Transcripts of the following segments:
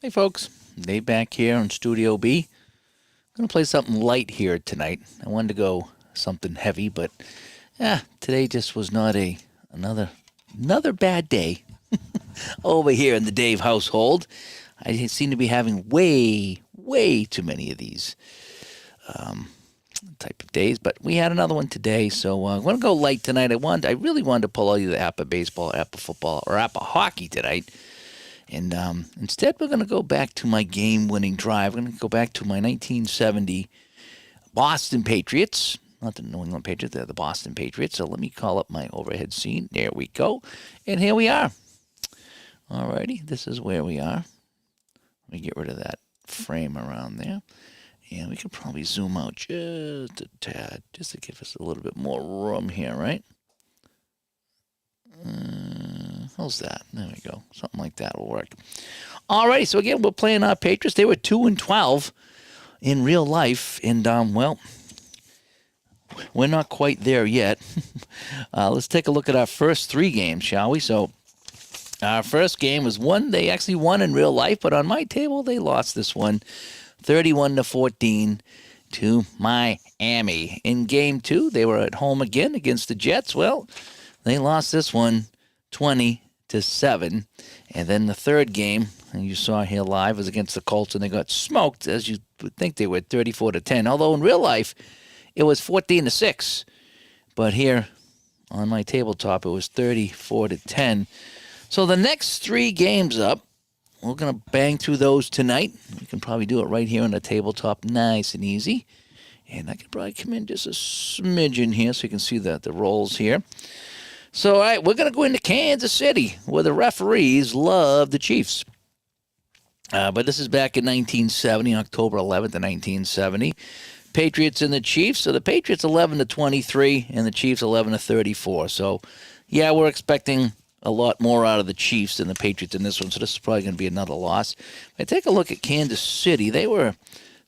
Hey folks, Dave back here in Studio B. I'm gonna play something light here tonight. I wanted to go something heavy, but today just was not another bad day over here in the Dave household. I seem to be having way too many of these type of days, but we had another one today, so I'm gonna go light tonight. I really wanted to pull either app of baseball, app of football, or app of hockey tonight. And instead, we're going to go back to my game-winning drive. We're going to go back to my 1970 Boston Patriots. Not the New England Patriots, they're the Boston Patriots. So let me call up my overhead scene. There we go. And here we are. Alrighty, this is where we are. Let me get rid of that frame around there. And we could probably zoom out just a tad, just to give us a little bit more room here, right? How's that? There we go. Something like that will work. All right. So again, we're playing our Patriots. They were 2-12 in real life, and well, we're not quite there yet. Let's take a look at our first three games, shall we? So our first game was one. They actually won in real life, but on my table, they lost this one, 31-14 to Miami. In game two, they were at home again against the Jets. Well, they lost this one 20-7. And then the third game, and you saw here live, was against the Colts, and they got smoked, as you would think they would, 34-10. Although in real life, it was 14-6. But here on my tabletop, it was 34-10. So the next three games up, we're going to bang through those tonight. We can probably do it right here on the tabletop, nice and easy. And I could probably come in just a smidgen here so you can see the rolls here. So, all right, we're going to go into Kansas City, where the referees love the Chiefs. But this is back in 1970, October 11th of 1970. Patriots and the Chiefs. So the Patriots 11-23 and the Chiefs 11-34. So, yeah, we're expecting a lot more out of the Chiefs than the Patriots in this one. So this is probably going to be another loss. If I take a look at Kansas City, they were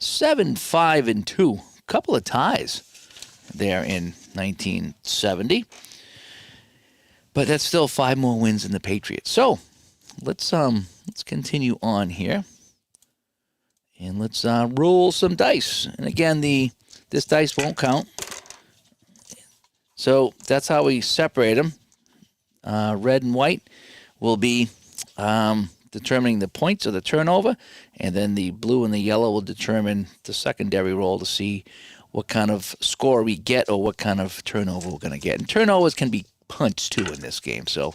7-5-2. A couple of ties there in 1970. But that's still 5 more wins than the Patriots. So let's continue on here, and let's roll some dice. And again, this dice won't count. So that's how we separate them. Red and white will be determining the points of the turnover, and then the blue and the yellow will determine the secondary roll to see what kind of score we get or what kind of turnover we're going to get. And turnovers can be punts too in this game, so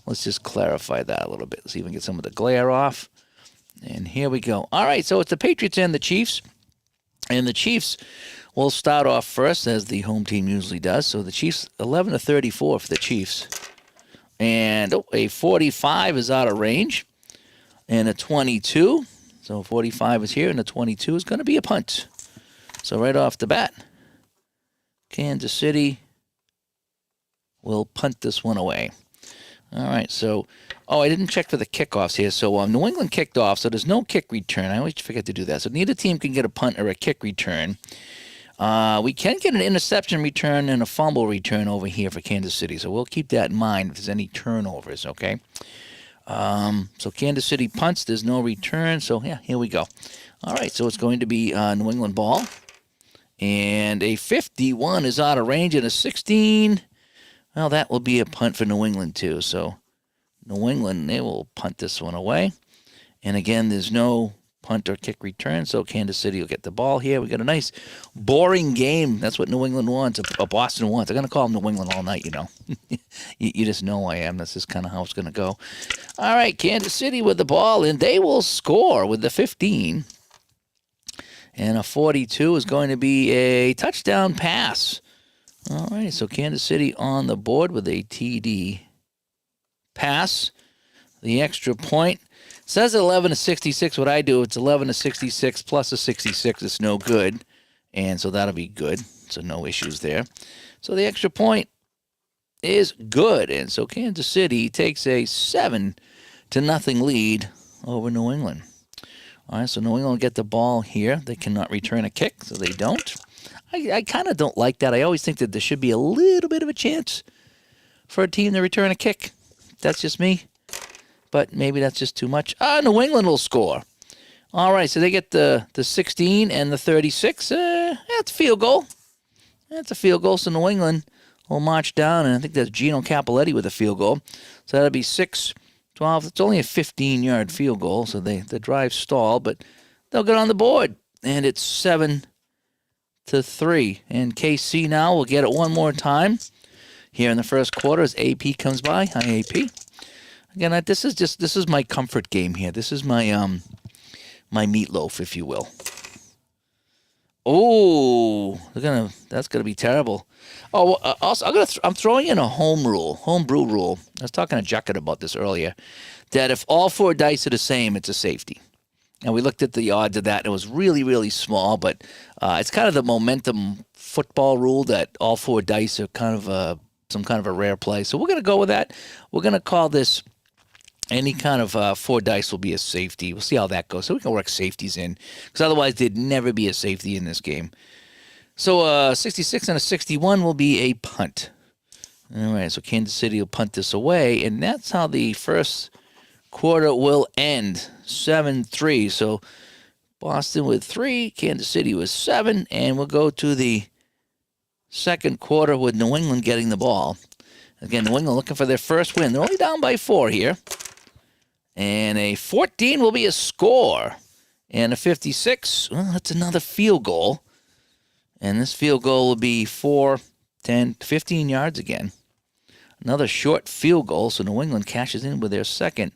let's just clarify that a little bit. Let's even get some of the glare off. And here we go. All right, so it's the Patriots and the Chiefs. And the Chiefs will start off first, as the home team usually does. So the Chiefs, 11-34 for the Chiefs. And a 45 is out of range. And a 22. So 45 is here, and a 22 is going to be a punt. So right off the bat, Kansas City will punt this one away. All right, so, I didn't check for the kickoffs here. So New England kicked off, so there's no kick return. I always forget to do that. So neither team can get a punt or a kick return. We can get an interception return and a fumble return over here for Kansas City. So we'll keep that in mind if there's any turnovers, okay? So Kansas City punts. There's no return. So, yeah, here we go. All right, so it's going to be New England ball. And a 51 is out of range, and a 16... Well, that will be a punt for New England, too. So New England, they will punt this one away. And again, there's no punt or kick return, so Kansas City will get the ball here. We got a nice, boring game. That's what New England wants, or Boston wants. I'm going to call them New England all night, you know. you just know I am. That's just kind of how it's going to go. All right, Kansas City with the ball, and they will score with the 15. And a 42 is going to be a touchdown pass. All right, so Kansas City on the board with a TD pass. The extra point says 11-66. What I do, it's 11-66 plus a 66. It's no good, and so that'll be good. So no issues there. So the extra point is good, and so Kansas City takes a 7-0 lead over New England. All right, so New England get the ball here. They cannot return a kick, so they don't. I kind of don't like that. I always think that there should be a little bit of a chance for a team to return a kick. That's just me. But maybe that's just too much. New England will score. All right, so they get the 16 and the 36. That's a field goal. That's a field goal. So New England will march down, and I think that's Gino Capoletti with a field goal. So that'll be 6-12. It's only a 15-yard field goal, so the drive stalled, but they'll get on the board, and it's 7-3. And KC now will get it one more time here in the first quarter as AP comes by. Hi, AP. Again, this is my comfort game here. This is my my meatloaf, if you will. Oh, that's gonna be terrible. Oh, also I'm throwing in a homebrew rule. I was talking to Juckett about this earlier. That if all four dice are the same, it's a safety. And we looked at the odds of that, and it was really, really small. But it's kind of the momentum football rule that all four dice are kind of some kind of a rare play. So we're gonna go with that. We're gonna call this. Any kind of four dice will be a safety. We'll see how that goes. So we can work safeties in, because otherwise there'd never be a safety in this game. So 66 and a 61 will be a punt. All right, so Kansas City will punt this away, and that's how the first quarter will end, 7-3. So Boston with 3, Kansas City with 7, and we'll go to the second quarter with New England getting the ball. Again, New England looking for their first win. They're only down by 4 here. And a 14 will be a score. And a 56, well, that's another field goal. And this field goal will be 4, 10, 15 yards again. Another short field goal. So New England cashes in with their second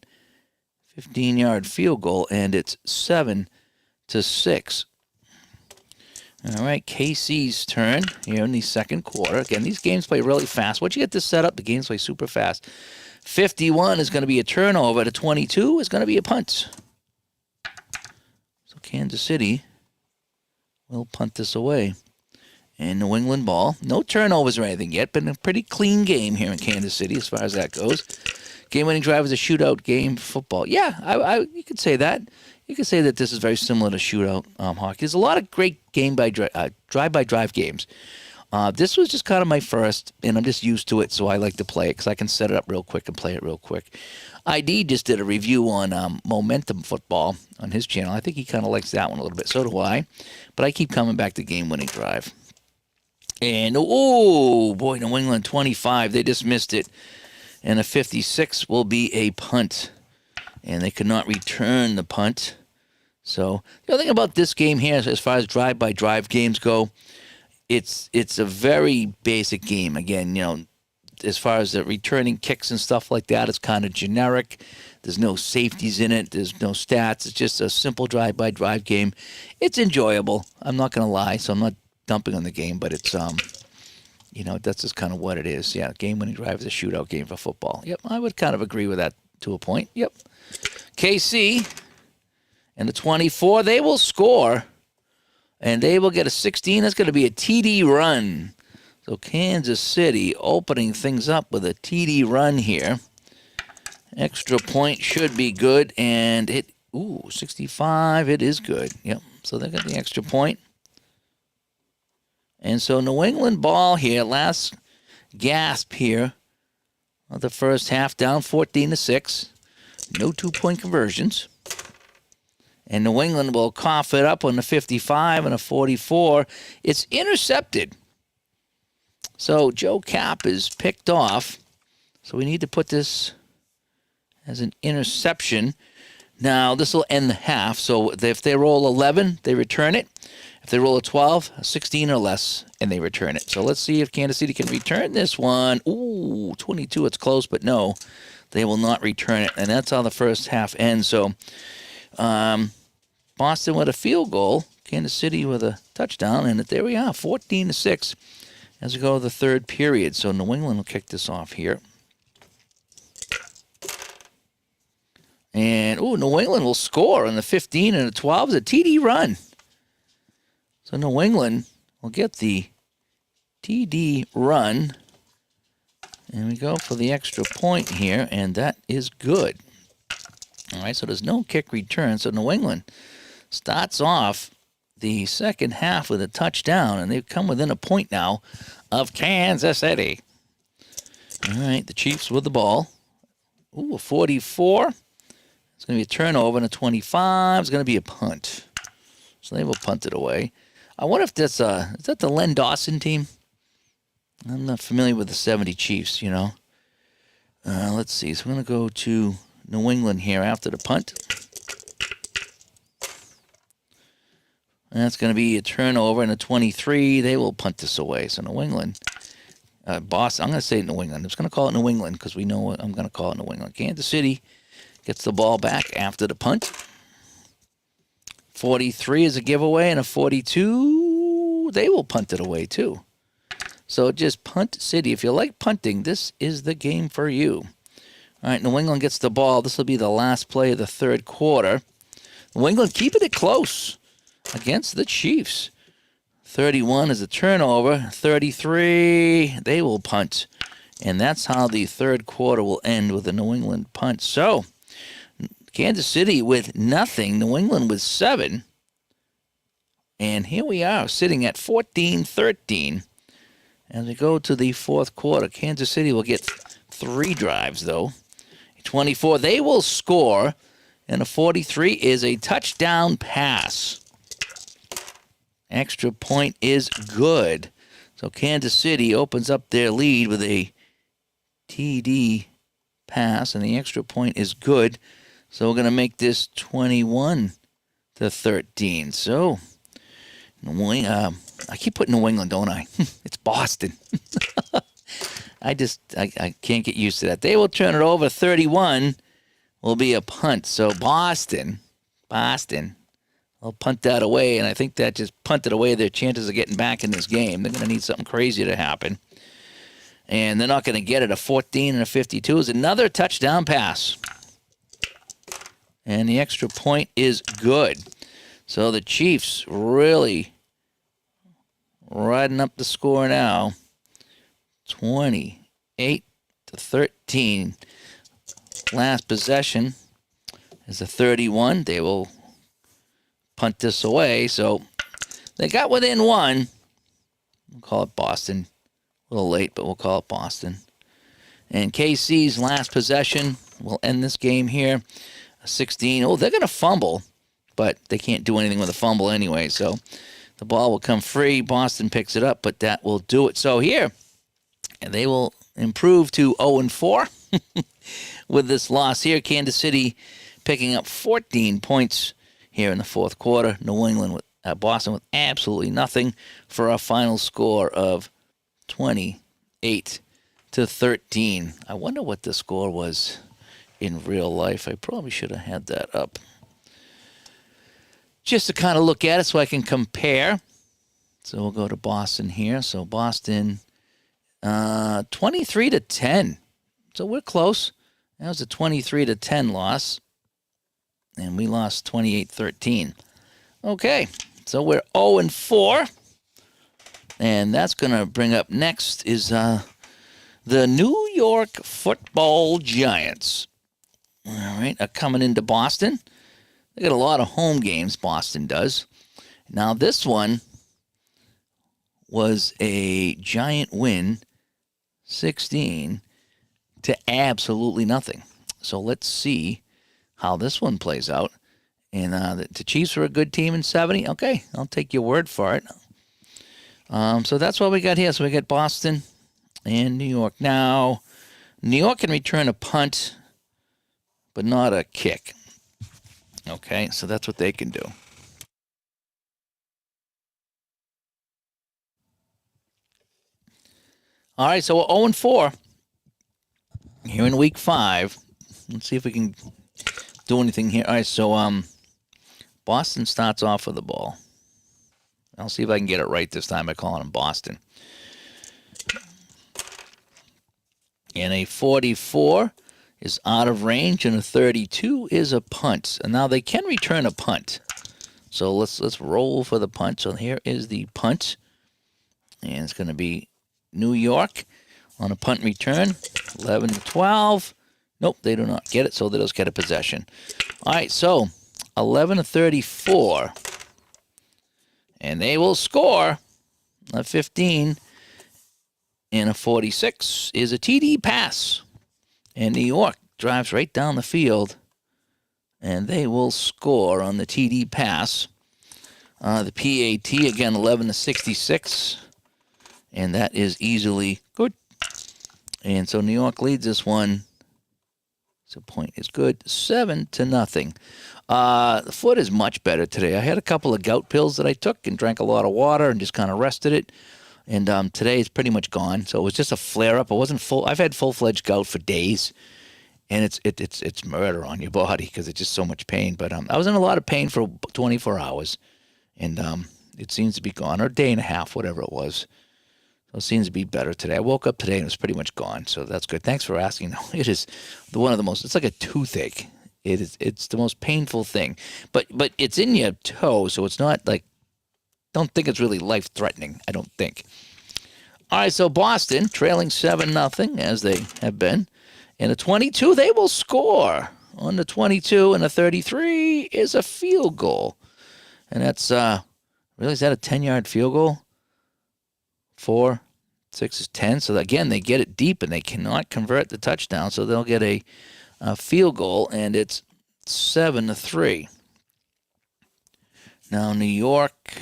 15-yard field goal. And it's 7-6. All right, KC's turn here in the second quarter. Again, these games play really fast. Once you get this set up, the games play super fast. 51 is going to be a turnover. To 22 is going to be a punt. So Kansas City will punt this away. And New England ball. No turnovers or anything yet, but a pretty clean game here in Kansas City as far as that goes. Game-winning drive is a shootout game for football. Yeah, you could say that. You could say that this is very similar to shootout hockey. There's a lot of great drive-by-drive games. This was just kind of my first, and I'm just used to it, so I like to play it because I can set it up real quick and play it real quick. ID just did a review on Momentum Football on his channel. I think he kind of likes that one a little bit. So do I. But I keep coming back to game-winning drive. And, oh, boy, New England 25. They just missed it. And a 56 will be a punt. And they could not return the punt. So the other thing about this game here, as far as drive-by-drive games go, it's a very basic game. Again, you know, as far as the returning kicks and stuff like that, it's kind of generic. There's no safeties in it. There's no stats. It's just a simple drive-by-drive game. It's enjoyable. I'm not going to lie, so I'm not dumping on the game, but it's, you know, that's just kind of what it is. Yeah, game-winning drive is a shootout game for football. Yep, I would kind of agree with that to a point. Yep. KC and the 24, they will score, and they will get a 16. That's going to be a TD run. So Kansas City opening things up with a TD run here. Extra point should be good, and 65, it is good. Yep, so they got the extra point. And so New England ball here, last gasp here of the first half, down 14-6. No two-point conversions. And New England will cough it up on the 55 and a 44. It's intercepted. So Joe Cap is picked off. So we need to put this as an interception. Now, this will end the half. So if they roll 11, they return it. If they roll a 12, 16 or less, and they return it. So let's see if Kansas City can return this one. Ooh, 22, it's close, but no. They will not return it. And that's how the first half ends. So Boston with a field goal. Kansas City with a touchdown. And there we are, 14-6 as we go to the third period. So New England will kick this off here. And, New England will score on the 15 and the 12. It's a TD run. So New England will get the TD run. And we go for the extra point here, and that is good. All right, so there's no kick return. So New England starts off the second half with a touchdown, and they've come within a point now of Kansas City. All right, the Chiefs with the ball. A 44. It's going to be a turnover, and a 25 is going to be a punt. So they will punt it away. I wonder if that's is that the Len Dawson team? I'm not familiar with the 70 Chiefs, Let's see. So we're going to go to New England here after the punt. And that's going to be a turnover and a 23. They will punt this away. So New England, Boston. I'm going to say New England. I'm just going to call it New England because we know I'm going to call it New England. Kansas City gets the ball back after the punt. 43 is a giveaway, and a 42, they will punt it away too. So just punt city. If you like punting, this is the game for you. All right, New England gets the ball. This will be the last play of the third quarter. New England keeping it close against the Chiefs. 31 is a turnover. 33, they will punt. And that's how the third quarter will end, with a New England punt. So Kansas City with nothing, New England with 7. And here we are sitting at 14-13. As we go to the fourth quarter, Kansas City will get 3 drives, though. 24, they will score. And a 43 is a touchdown pass. Extra point is good. So Kansas City opens up their lead with a TD pass, and the extra point is good. So we're going to make this 21-13. So I keep putting New England, don't I? It's Boston. I can't get used to that. They will turn it over. 31 will be a punt. So Boston will punt that away, and I think that just punted away their chances of getting back in this game. They're going to need something crazy to happen. And they're not going to get it. A 14 and a 52 is another touchdown pass. And the extra point is good. So the Chiefs really riding up the score now. 28-13. Last possession is a 31. They will punt this away. So they got within 1. We'll call it Boston. A little late, but we'll call it Boston. And KC's last possession will end this game here. 16. Oh, they're going to fumble, but they can't do anything with a fumble anyway. So the ball will come free. Boston picks it up, but that will do it. So here, and they will improve to 0-4 with this loss here. Kansas City picking up 14 points here in the fourth quarter. New England with Boston with absolutely nothing for a final score of 28-13. I wonder what the score was in real life. I probably should have had that up just to kind of look at it so I can compare. So we'll go to Boston here. So Boston 23-10. So we're close. That was a 23-10 loss. And we lost 28-13. Okay, so we're 0-4. And that's going to bring up next is the New York Football Giants. All right, are coming into Boston. They got a lot of home games, Boston does. Now this one was a Giant win, 16 to absolutely nothing. So let's see how this one plays out. And the Chiefs are a good team in 70. Okay, I'll take your word for it. So that's what we got here. So we got Boston and New York. Now, New York can return a punt, but not a kick. Okay, so that's what they can do. All right, so we're 0-4 here in week 5. Let's see if we can do anything here. All right, so Boston starts off with the ball. I'll see if I can get it right this time by calling them Boston. And a 44 is out of range, and a 32 is a punt. And now they can return a punt. So let's roll for the punt. So here is the punt. And it's going to be New York on a punt return. 11-12. Nope, they do not get it, so they just get a possession. All right, so 11-34. And they will score. A 15 and a 46 is a TD pass. And New York drives right down the field and they will score on the TD pass. The PAT, again, 11-66, and that is easily good. And so New York leads this one. So point is good, 7-0. The foot is much better today. I had a couple of gout pills that I took and drank a lot of water and just kind of rested it. And today it's pretty much gone. So it was just a flare-up. It wasn't full. I've had full-fledged gout for days, and it's murder on your body because it's just so much pain. But I was in a lot of pain for 24 hours, and it seems to be gone, or a day and a half, whatever it was. So it seems to be better today. I woke up today and it was pretty much gone, so that's good. Thanks for asking. It is one of the most. It's like a toothache. It's the most painful thing, but it's in your toe, so it's not like. Don't think it's really life-threatening. I don't think. All right, so Boston trailing 7-0 as they have been. In a 22, they will score. On the 22 and a 33 is a field goal, and that's really, is that a 10-yard field goal? 4, 6 is 10. So again, they get it deep and they cannot convert the touchdown, so they'll get a field goal, and it's 7-3. Now New York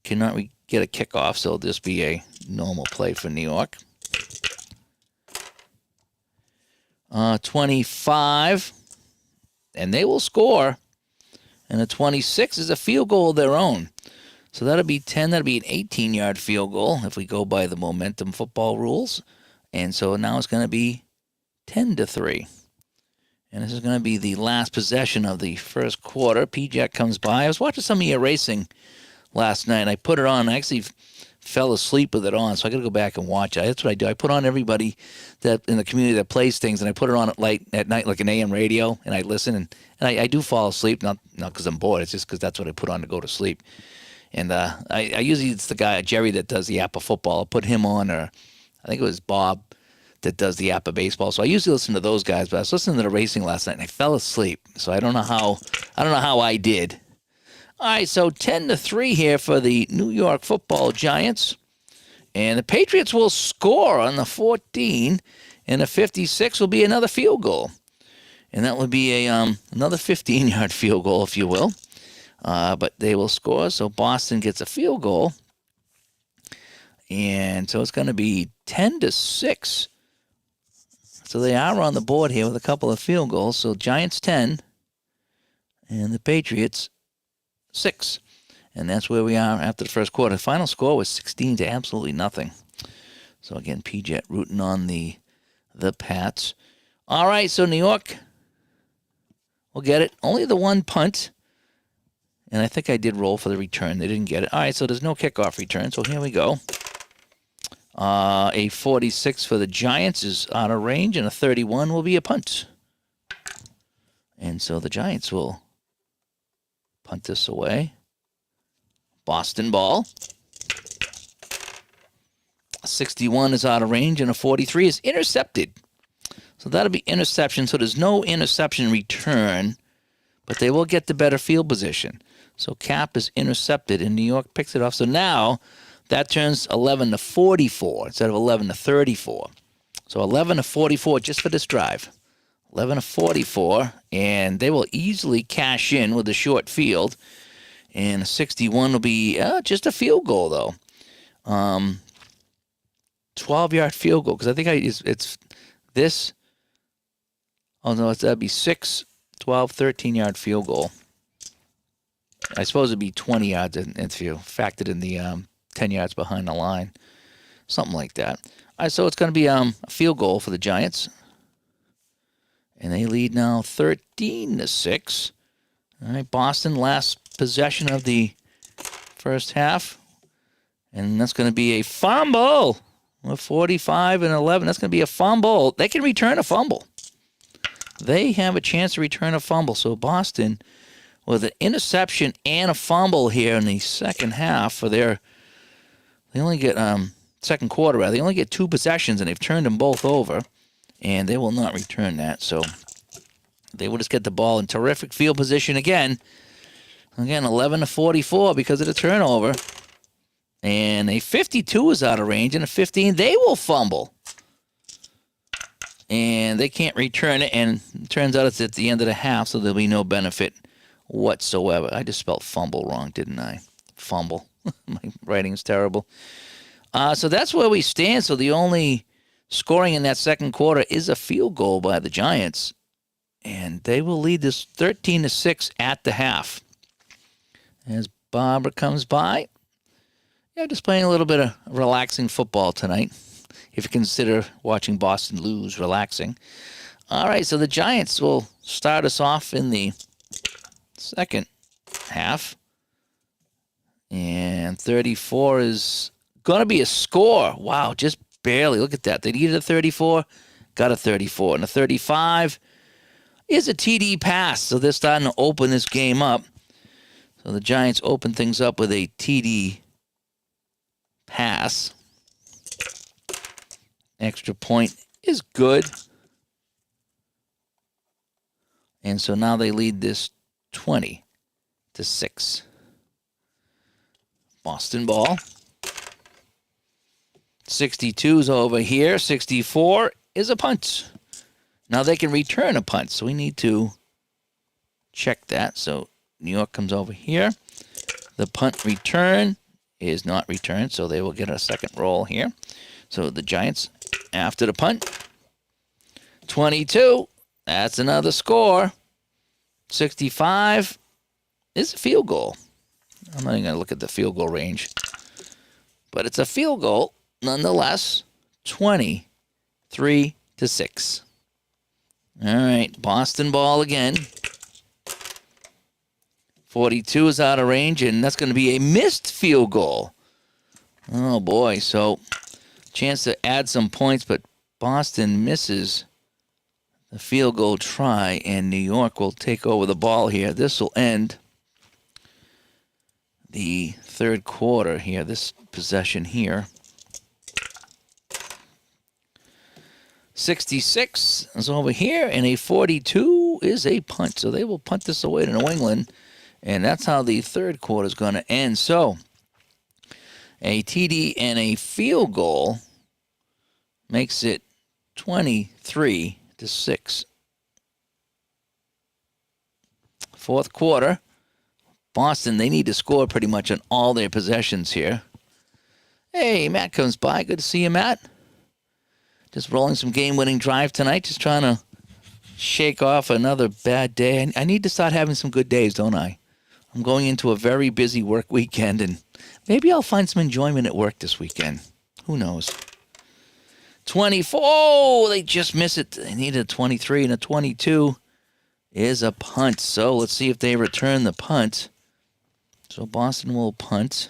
cannot get a kickoff, so it'll just be a normal play for New York. 25, and they will score. And the 26 is a field goal of their own. So that'll be 10. That'll be an 18-yard field goal if we go by the momentum football rules. And so now it's going to be 10-3. And this is going to be the last possession of the first quarter. P-Jack comes by. I was watching some of your racing last night. I put it on. I actually fell asleep with it on, so I got to go back and watch it. That's what I do. I put on everybody that in the community that plays things, and I put it on at night like an AM radio, and I listen, and I do fall asleep, not because I'm bored. It's just because that's what I put on to go to sleep. And I usually, it's the guy, Jerry, that does the app of football. I'll put him on, or I think it was Bob that does the app of baseball. So I usually listen to those guys, but I was listening to the racing last night, and I fell asleep. So I don't know how I did. All right, so 10-3 here for the New York Football Giants. And the Patriots will score on the 14, and the 56 will be another field goal. And that would be another 15-yard field goal, if you will. But they will score, so Boston gets a field goal. And so it's going to be 10-6. So they are on the board here with a couple of field goals. So Giants 10, and the Patriots 6. And that's where we are after the first quarter. The final score was 16 to absolutely nothing. So again, P-Jet rooting on the Pats. All right, so New York will get it. Only the one punt. And I think I did roll for the return. They didn't get it. All right, so there's no kickoff return. So here we go. A 46 for the Giants is out of range, and a 31 will be a punt. And so the Giants will punt this away. Boston ball. A 61 is out of range, and a 43 is intercepted. So that'll be interception. So there's no interception return, but they will get the better field position. So Cap is intercepted, and New York picks it off. So now that turns 11-44 instead of 11-34. So 11-44 just for this drive. 11-44, and they will easily cash in with a short field. And a 61 will be just a field goal, though. 12-yard field goal, because I think it's this. Oh, no, that'd be 6, 12, 13-yard field goal. I suppose it'd be 20 yards if you factored in the 10 yards behind the line. Something like that. All right, so it's going to be a field goal for the Giants. And they lead now 13-6. All right, Boston, last possession of the first half. And that's going to be a fumble. With 45-11, that's going to be a fumble. They can return a fumble. They have a chance to return a fumble. So Boston, with an interception and a fumble here in the second half for they only get, second quarter, rather. They only get 2 possessions, and they've turned them both over. And they will not return that. So they will just get the ball in terrific field position again. Again, 11-44 because of the turnover. And a 52 is out of range, and a 15, they will fumble. and they can't return it, and it turns out it's at the end of the half, so there'll be no benefit whatsoever. I just spelled fumble wrong, didn't I? Fumble. My writing's terrible. So that's where we stand. So the only scoring in that second quarter is a field goal by the Giants, and they will lead this 13-6 at the half. As Barbara comes by, just playing a little bit of relaxing football tonight, if you consider watching Boston lose relaxing. All right, so the Giants will start us off in the second half. And 34 is going to be a score. Wow, just barely. Look at that. They needed a 34, got a 34. And a 35 is a TD pass. So they're starting to open this game up. So the Giants open things up with a TD pass. Extra point is good. And so now they lead this 20-6. Boston ball. 62 is over here. 64 is a punt. Now they can return a punt, so we need to check that. So New York comes over here. The punt return is not returned, so they will get a second roll here. So the Giants after the punt. 22, that's another score. 65 is a field goal. I'm not even going to look at the field goal range. But it's a field goal, nonetheless. 23-6. All right, Boston ball again. 42 is out of range, and that's going to be a missed field goal. Oh, boy. So, chance to add some points, but Boston misses the field goal try, and New York will take over the ball here. This will end the third quarter here, this possession here. 66 is over here, and a 42 is a punt. So they will punt this away to New England, and that's how the third quarter is going to end. So a TD and a field goal makes it 23-6. Fourth quarter. Boston, they need to score pretty much on all their possessions here. Hey, Matt comes by. Good to see you, Matt. Just rolling some game-winning drive tonight. Just trying to shake off another bad day. I need to start having some good days, don't I? I'm going into a very busy work weekend, and maybe I'll find some enjoyment at work this weekend. Who knows? 24. Oh, they just missed it. They needed a 23, and a 22 is a punt. So let's see if they return the punt. So Boston will punt.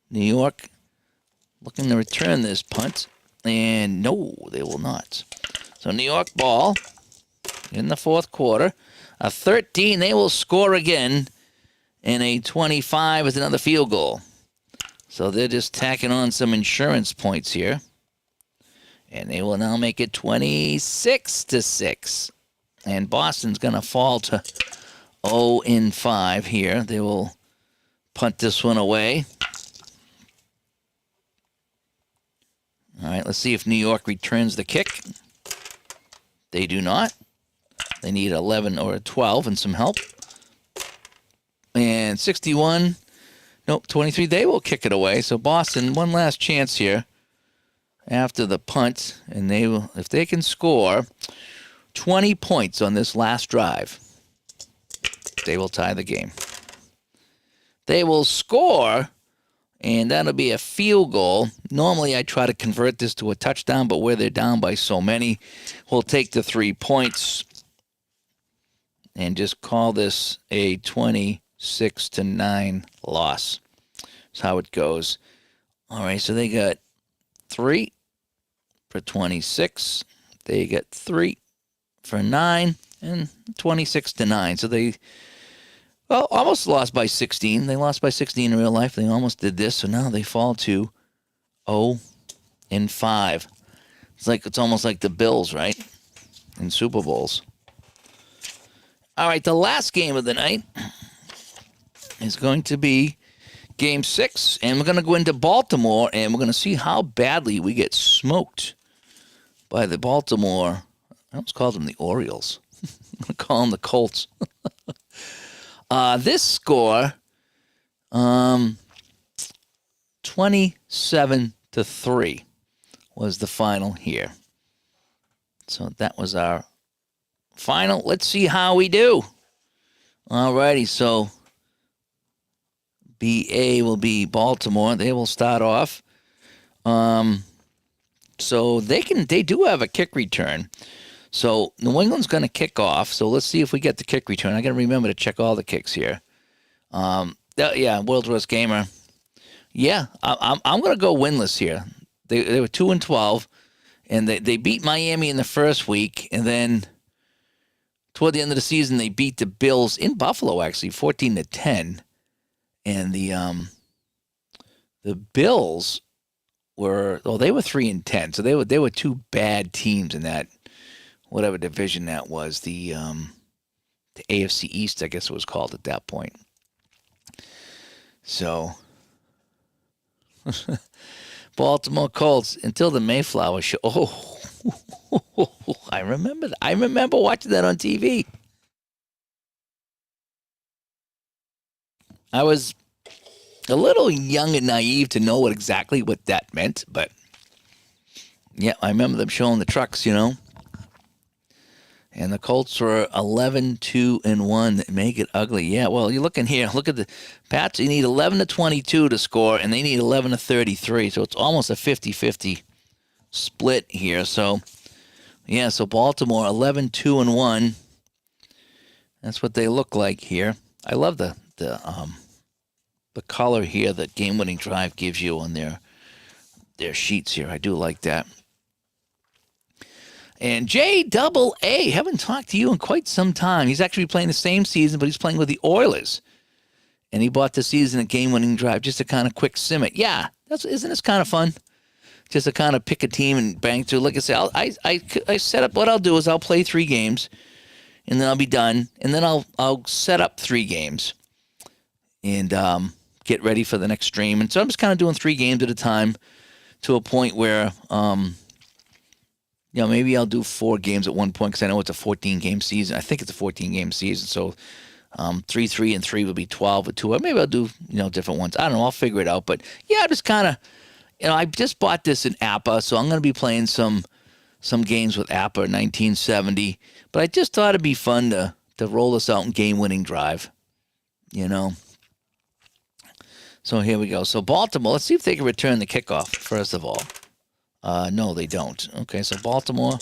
New York looking to return this punt. And no, they will not. So New York ball in the fourth quarter. A 13, they will score again. And a 25 is another field goal. So they're just tacking on some insurance points here. And they will now make it 26-6. And Boston's going to fall to 0-5 here. They will punt this one away. All right, let's see if New York returns the kick. They do not. They need 11 or 12 and some help. And 61, nope, 23, they will kick it away. So Boston, one last chance here after the punt. And they will, if they can score 20 points on this last drive, they will tie the game. They will score, and that'll be a field goal. Normally, I try to convert this to a touchdown, but where they're down by so many, we'll take the 3 points and just call this a 26-9 loss. That's how it goes. All right, so they got 3 for 26. They got 3 for 9 and 26-9. So they almost lost by 16. They lost by 16 in real life. They almost did this. So now they fall to 0-5. It's almost like the Bills, right? In Super Bowls. All right, the last game of the night is going to be Game 6, and we're going to go into Baltimore, and we're going to see how badly we get smoked by the Baltimore. I almost called them the Orioles. I'm going to call them the Colts. This score, 27-3 was the final here. So that was our final. Let's see how we do. Alrighty, so BA will be Baltimore. They will start off. So they do have a kick return. So New England's going to kick off. So let's see if we get the kick return. I got to remember to check all the kicks here. World's Worst Gamer. Yeah, I'm going to go winless here. They were 2-12, and they beat Miami in the first week, and then toward the end of the season they beat the Bills in Buffalo actually 14-10, and the Bills they were 3-10, so they were two bad teams in that whatever division that was, the AFC East, I guess it was called at that point. So, Baltimore Colts until the Mayflower show. Oh, I remember that. I remember watching that on TV. I was a little young and naive to know exactly what that meant, but yeah, I remember them showing the trucks, And the Colts were 11-2-1. Make it ugly. Yeah, well, you're looking here. Look at the Pats. You need 11-22 to score, and they need 11-33. So it's almost a 50-50 split here. So, yeah, so Baltimore 11-2-1. That's what they look like here. I love the color here that game-winning drive gives you on their sheets here. I do like that. And JAA, haven't talked to you in quite some time. He's actually playing the same season, but he's playing with the Oilers. And he bought the season a game-winning drive just to kind of quick sim it. Yeah, isn't this kind of fun? Just to kind of pick a team and bang through. Like I said, I set up, what I'll do is I'll play 3 games, and then I'll be done. And then I'll set up 3 games and get ready for the next stream. And so I'm just kind of doing 3 games at a time to a point where maybe I'll do 4 games at one point because I know it's a 14-game season. I think it's a 14-game season, so 3, 3, and 3 will be 12 or 2. Or maybe I'll do different ones. I don't know. I'll figure it out. But yeah, just kind of, I just bought this in APA, so I'm going to be playing some games with APA 1970. But I just thought it'd be fun to roll this out in game-winning drive. So here we go. So Baltimore. Let's see if they can return the kickoff first of all. No, they don't. Okay, so Baltimore,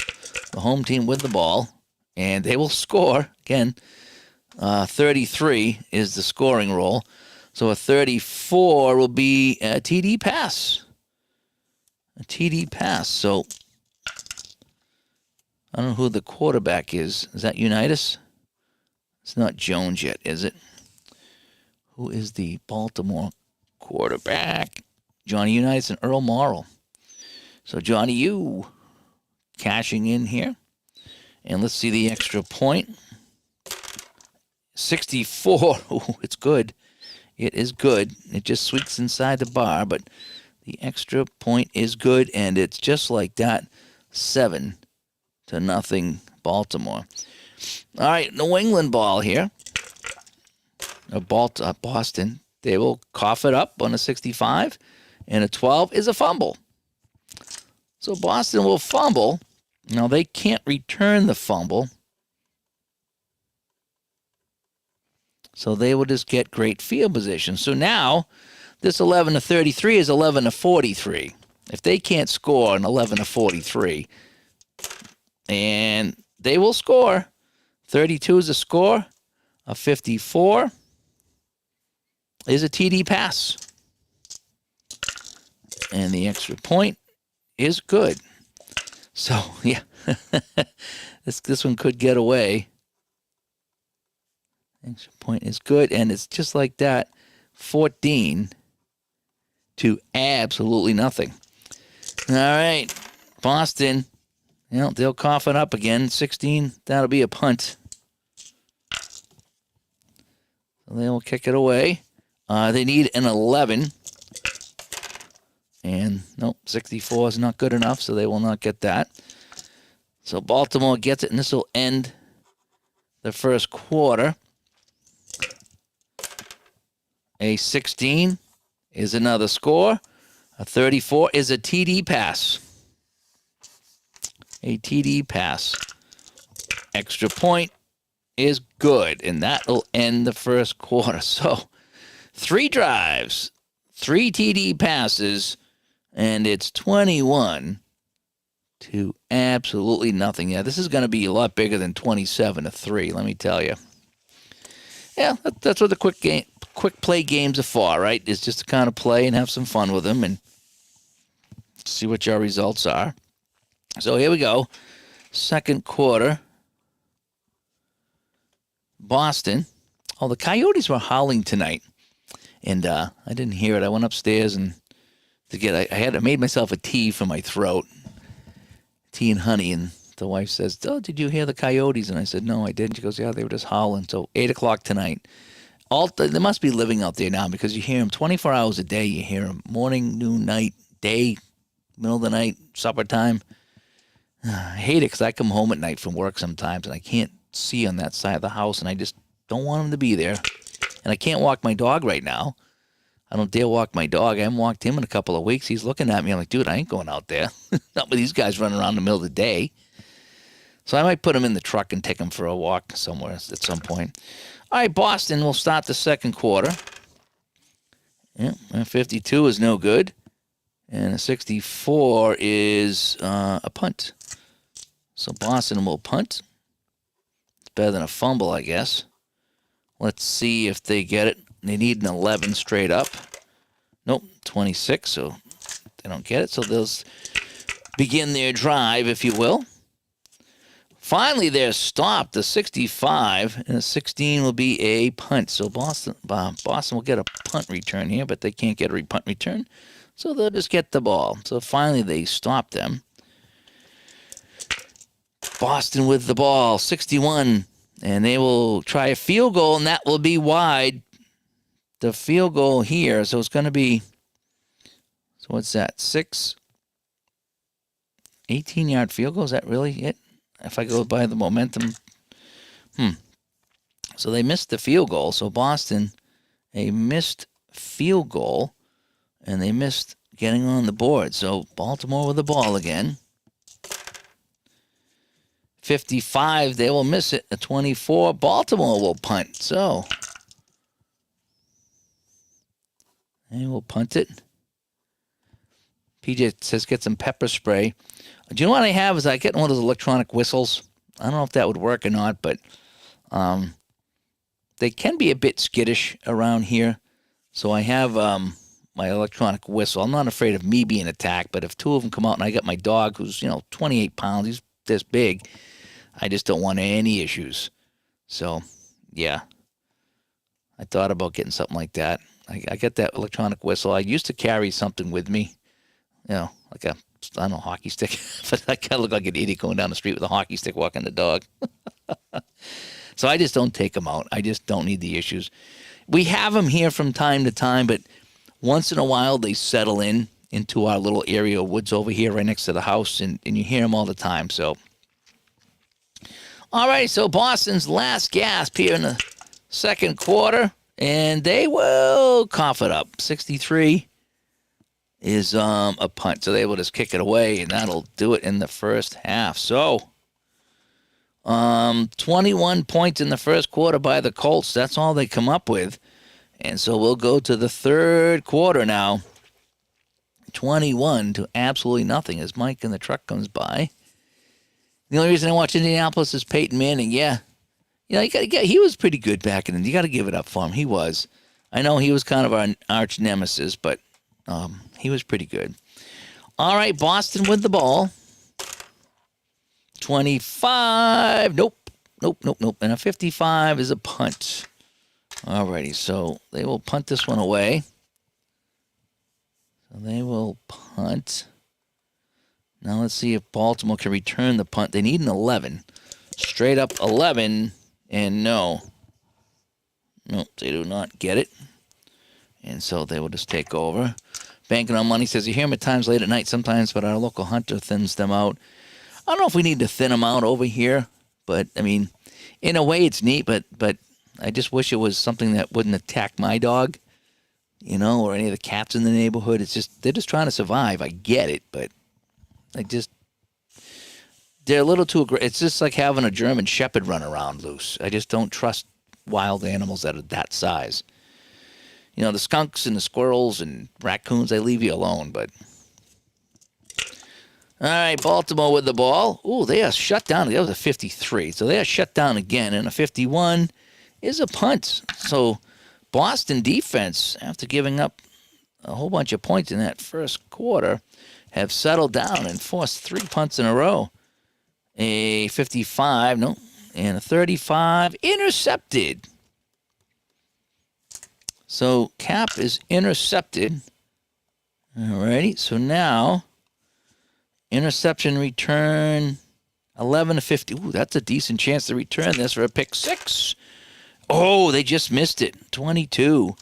the home team with the ball, and they will score. Again, 33 is the scoring roll. So a 34 will be a TD pass. A TD pass. So I don't know who the quarterback is. Is that Unitas? It's not Jones yet, is it? Who is the Baltimore quarterback? Johnny Unitas and Earl Morrall. So Johnny U cashing in here. And let's see the extra point. 64. Oh, it's good. It is good. It just squeaks inside the bar, but the extra point is good, and it's just like that. 7-0 Baltimore. All right, New England ball here. Boston. They will cough it up on a 65, and a 12 is a fumble. So Boston will fumble. Now, they can't return the fumble. So they will just get great field position. So now, this 11-33 is 11-43. If they can't score an 11-43, and they will score. 32 is a score. A 54 is a TD pass. And the extra point is good. So, yeah, this one could get away. Extra point is good, and it's just like that, 14 to absolutely nothing. All right, Boston, they'll cough it up again. 16, that'll be a punt. So they will kick it away. They need an 11. And, nope, 64 is not good enough, so they will not get that. So Baltimore gets it, and this will end the first quarter. A 16 is another score. A 34 is a TD pass. A TD pass. Extra point is good, and that will end the first quarter. So 3 drives, 3 TD passes, and it's 21 to absolutely nothing. Yeah, this is going to be a lot bigger than 27-3, let me tell you. Yeah, that's what the quick play games are for, right? It's just to kind of play and have some fun with them and see what your results are. So here we go. Second quarter. Boston. Oh, the Coyotes were howling tonight, and I didn't hear it. I went upstairs and I made myself a tea for my throat, tea and honey, and the wife says, "Oh, did you hear the Coyotes?" And I said, "No, I didn't." She goes, "Yeah, they were just howling." So 8:00 tonight. They must be living out there now because you hear them 24 hours a day. You hear them morning, noon, night, day, middle of the night, supper time. I hate it because I come home at night from work sometimes and I can't see on that side of the house, and I just don't want them to be there. And I can't walk my dog right now. I don't dare walk my dog. I haven't walked him in a couple of weeks. He's looking at me. I'm like, dude, I ain't going out there. Not with these guys running around in the middle of the day. So I might put him in the truck and take him for a walk somewhere at some point. All right, Boston will start the second quarter. Yeah, a 52 is no good. And a 64 is a punt. So Boston will punt. It's better than a fumble, I guess. Let's see if they get it. They need an 11 straight up. Nope, 26, so they don't get it. So they'll begin their drive, if you will. Finally, they're stopped. The 65 and the 16 will be a punt. So Boston will get a punt return here, but they can't get a punt return. So they'll just get the ball. So finally, they stop them. Boston with the ball, 61. And they will try a field goal, and that will be wide. The field goal here, so it's going to be, so what's that, 18-yard field goal? Is that really it? If I go by the momentum. So they missed the field goal. So Boston, a missed field goal, and they missed getting on the board. So Baltimore with the ball again. 55, they will miss it. A 24, Baltimore will punt. So they will punt it. PJ says get some pepper spray. Do you know what I have is I get one of those electronic whistles. I don't know if that would work or not, but they can be a bit skittish around here. So I have my electronic whistle. I'm not afraid of me being attacked, but if 2 of them come out and I got my dog who's, 28 pounds, he's this big, I just don't want any issues. So, yeah, I thought about getting something like that. I get that electronic whistle. I used to carry something with me, like a, I don't know, hockey stick. But I kind of look like an idiot going down the street with a hockey stick walking the dog. So I just don't take them out. I just don't need the issues. We have them here from time to time, but once in a while they settle into our little area of woods over here right next to the house, and you hear them all the time. So, all right, so Boston's last gasp here in the second quarter, and they will cough it up. 63 is a punt, so they will just kick it away, and that'll do it in the first half. So, 21 points in the first quarter by the Colts. That's all they come up with. And so we'll go to the third quarter now. 21 to absolutely nothing as Mike in the truck comes by. The only reason I watch Indianapolis is Peyton Manning. Yeah. He was pretty good back in. You got to give it up for him. He was. I know he was kind of our arch nemesis, but he was pretty good. All right, Boston with the ball. 25. Nope. And a 55 is a punt. All righty, so they will punt this one away. So they will punt. Now let's see if Baltimore can return the punt. They need an 11. Straight up 11, and no. Nope, they do not get it. And so they will just take over. Banking on Money says, you hear them at times late at night sometimes, but our local hunter thins them out. I don't know if we need to thin them out over here, but I mean, in a way it's neat, but I just wish it was something that wouldn't attack my dog, or any of the cats in the neighborhood. It's just, they're just trying to survive. I get it, but they're a little too aggressive. It's just like having a German Shepherd run around loose. I just don't trust wild animals that are that size. The skunks and the squirrels and raccoons, I leave you alone, but... All right, Baltimore with the ball. Ooh, they are shut down. That was a 53. So they are shut down again. And a 51 is a punt. So Boston defense, after giving up a whole bunch of points in that first quarter, have settled down and forced 3 punts in a row. A 55, no, and a 35, intercepted. So Cap is intercepted. All righty, so now... interception return, 11 to 50. Ooh, that's a decent chance to return this for a pick 6. Oh, they just missed it. 22.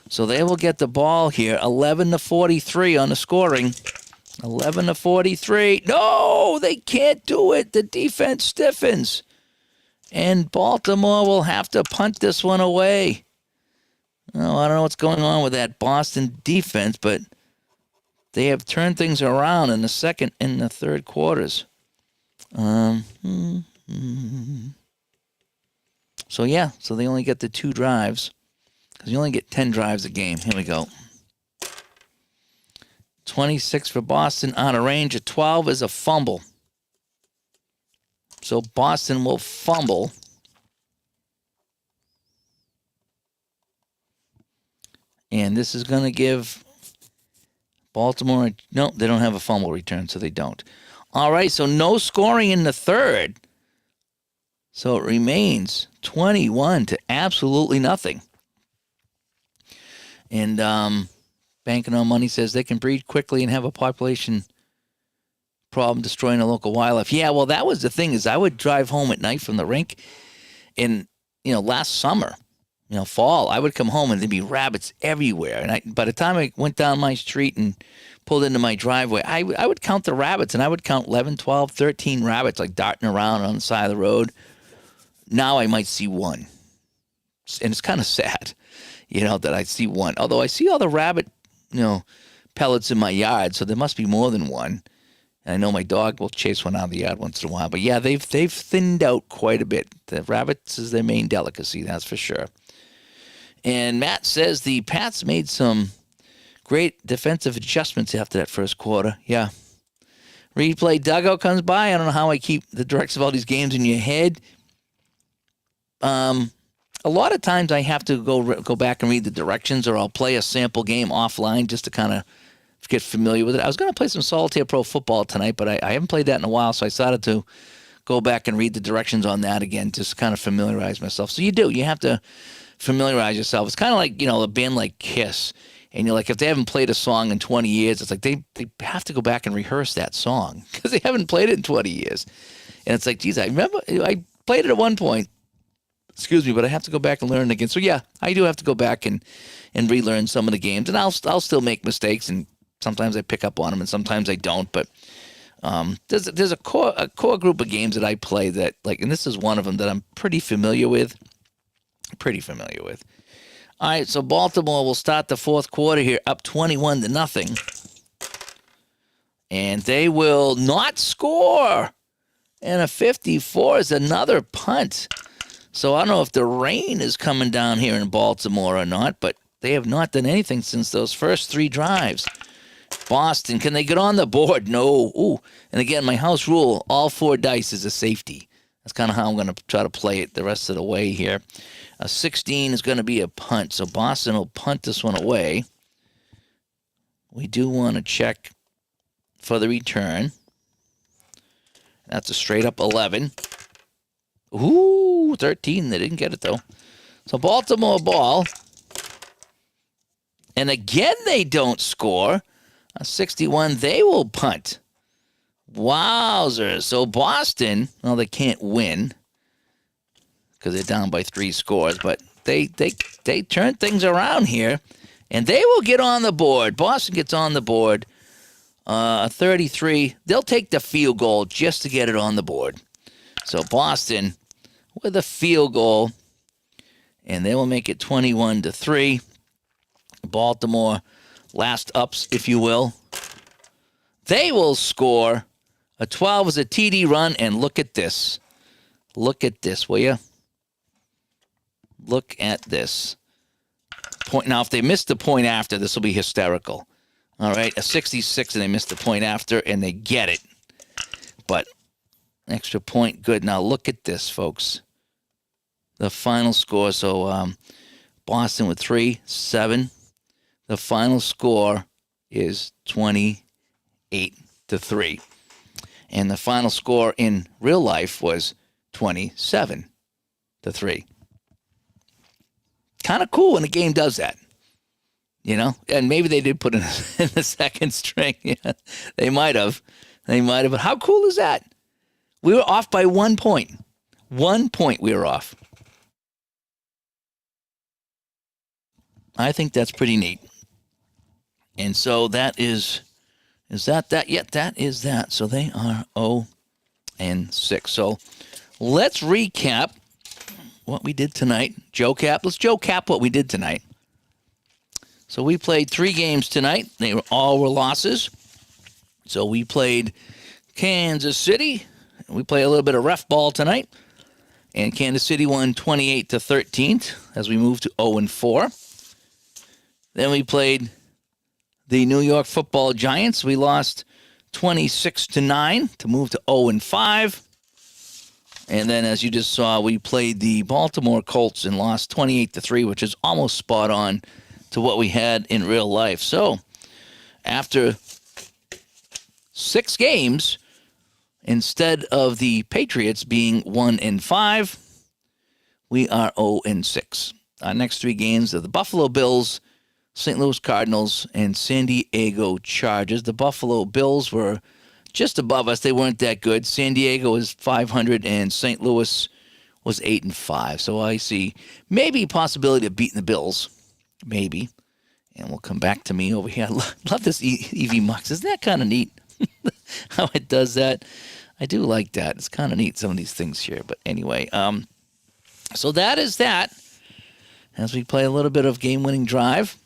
So they will get the ball here. 11 to 43 on the scoring. 11 to 43. No, they can't do it. The defense stiffens. And Baltimore will have to punt this one away. Oh, I don't know what's going on with that Boston defense, but... they have turned things around in the second and the third quarters. So they only get the 2 drives. Because you only get 10 drives a game. Here we go. 26 for Boston, out of range. A 12 is a fumble. So Boston will fumble. And this is going to give... Baltimore, no, they don't have a fumble return, so they don't. All right, so no scoring in the third. So it remains 21 to absolutely nothing. And Banking on Money says they can breed quickly and have a population problem destroying a local wildlife. Yeah, well, that was the thing, is I would drive home at night from the rink, and, last summer, fall, I would come home and there'd be rabbits everywhere. And by the time I went down my street and pulled into my driveway, I would count the rabbits, and I would count 11, 12, 13 rabbits like darting around on the side of the road. Now I might see one. And it's kind of sad, that I see one. Although I see all the rabbit, pellets in my yard, so there must be more than one. And I know my dog will chase one out of the yard once in a while. But yeah, they've thinned out quite a bit. The rabbits is their main delicacy, that's for sure. And Matt says the Pats made some great defensive adjustments after that first quarter. Yeah. Replay dugout comes by. I don't know how I keep the directs of all these games in your head. A lot of times I have to go back and read the directions, or I'll play a sample game offline just to kind of get familiar with it. I was going to play some Solitaire Pro Football tonight, but I haven't played that in a while, so I decided to go back and read the directions on that again, just to kind of familiarize myself. So you have to familiarize yourself. It's kind of like, a band like Kiss. And you're like, if they haven't played a song in 20 years, it's like they have to go back and rehearse that song because they haven't played it in 20 years. And it's like, geez, I remember I played it at one point. Excuse me, but I have to go back and learn it again. So, yeah, I do have to go back and relearn some of the games. And I'll still make mistakes, and sometimes I pick up on them and sometimes I don't. But there's a core group of games that I play that, and this is one of them that I'm pretty familiar with. All right, so Baltimore will start the fourth quarter here up 21 to nothing. And they will not score. And a 54 is another punt. So I don't know if the rain is coming down here in Baltimore or not, but they have not done anything since those first 3 drives. Boston, can they get on the board? No. Ooh. And again, my house rule, all 4 dice is a safety. That's kind of how I'm going to try to play it the rest of the way here. A 16 is going to be a punt, so Boston will punt this one away. We do want to check for the return. That's a straight-up 11. Ooh, 13. They didn't get it, though. So Baltimore ball. And again, they don't score. A 61, they will punt. Wowzers. So Boston, well, they can't win because they're down by 3 scores, but they turn things around here, and they will get on the board. Boston gets on the board 33. They'll take the field goal just to get it on the board. So Boston with a field goal, and they will make it 21-3. Baltimore, last ups, if you will. They will score. A 12 is a TD run, and look at this. Look at this, will you? Look at this. Point. Now, if they miss the point after, this will be hysterical. All right, a 66, and they miss the point after, and they get it. But extra point, good. Now, look at this, folks. The final score, so Boston with 3-7. The final score is 28-3. And the final score in real life was 27-3. Kind of cool when a game does that. You know? And maybe they did put in the second string. Yeah, they might have. But how cool is that? We were off by 1 point. 1 point we were off. I think that's pretty neat. And so that is that? Yep, that is that. So they are 0-6. So let's recap what we did tonight. Let's Joe Cap what we did tonight. So we played 3 games tonight. They all were losses. So we played Kansas City. We played a little bit of ref ball tonight. And Kansas City won 28-13 as we moved to 0-4. Then we played the New York Football Giants. We lost 26-9 to move to 0-5. And then, as you just saw, we played the Baltimore Colts and lost 28-3, which is almost spot on to what we had in real life. So, after 6 games, instead of the Patriots being 1-5, we are 0-6. Our next 3 games are the Buffalo Bills, St. Louis Cardinals, and San Diego Chargers. The Buffalo Bills were just above us. They weren't that good. San Diego was 500, and St. Louis was 8-5. So I see maybe a possibility of beating the Bills. Maybe. And we'll come back to me over here. I love this EV Mux. Isn't that kind of neat? How it does that. I do like that. It's kind of neat, some of these things here. But anyway, so that is that. As we play a little bit of game-winning drive.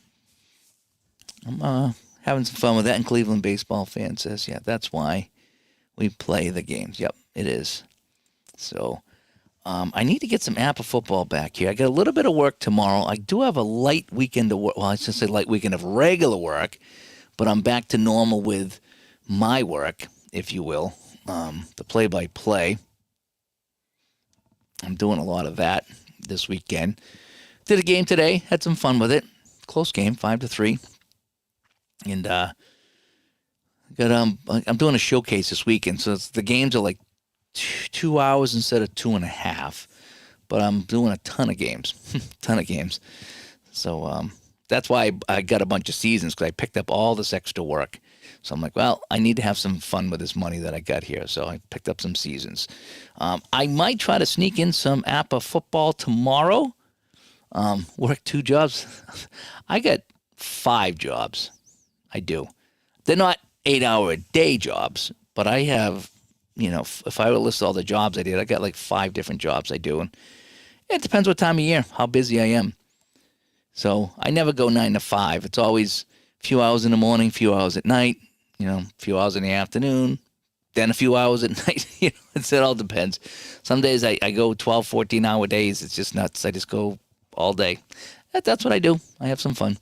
I'm having some fun with that, and Cleveland baseball fan says, yeah, that's why we play the games. Yep, it is. So I need to get some Apple football back here. I got a little bit of work tomorrow. I do have a light weekend of work. Well, I should say light weekend of regular work, but I'm back to normal with my work, if you will, the play-by-play. I'm doing a lot of that this weekend. Did a game today. Had some fun with it. Close game, 5-3. And I'm doing a showcase this weekend, so the games are like 2 hours instead of 2.5. But I'm doing a ton of games, So that's why I got a bunch of seasons, because I picked up all this extra work. So I'm like, well, I need to have some fun with this money that I got here. So I picked up some seasons. I might try to sneak in some APA football tomorrow. Work 2 jobs. I got 5 jobs. I do. They're not 8-hour-a-day jobs, but I have, if I were to list all the jobs I did, I got like 5 different jobs I do. And it depends what time of year, how busy I am. So I never go 9 to 5. It's always a few hours in the morning, a few hours at night, a few hours in the afternoon, then a few hours at night. It all depends. Some days I go 12, 14-hour days. It's just nuts. I just go all day. That's what I do. I have some fun.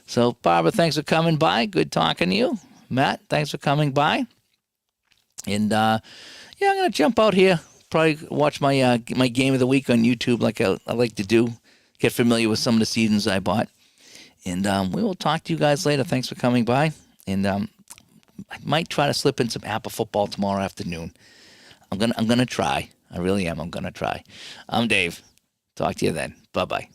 So, Barbara, thanks for coming by. Good talking to you. Matt, thanks for coming by. And, I'm going to jump out here. Probably watch my game of the week on YouTube like I like to do. Get familiar with some of the seasons I bought. And we will talk to you guys later. Thanks for coming by. And I might try to slip in some Apple football tomorrow afternoon. I'm gonna try. I really am. I'm going to try. I'm Dave. Talk to you then. Bye-bye.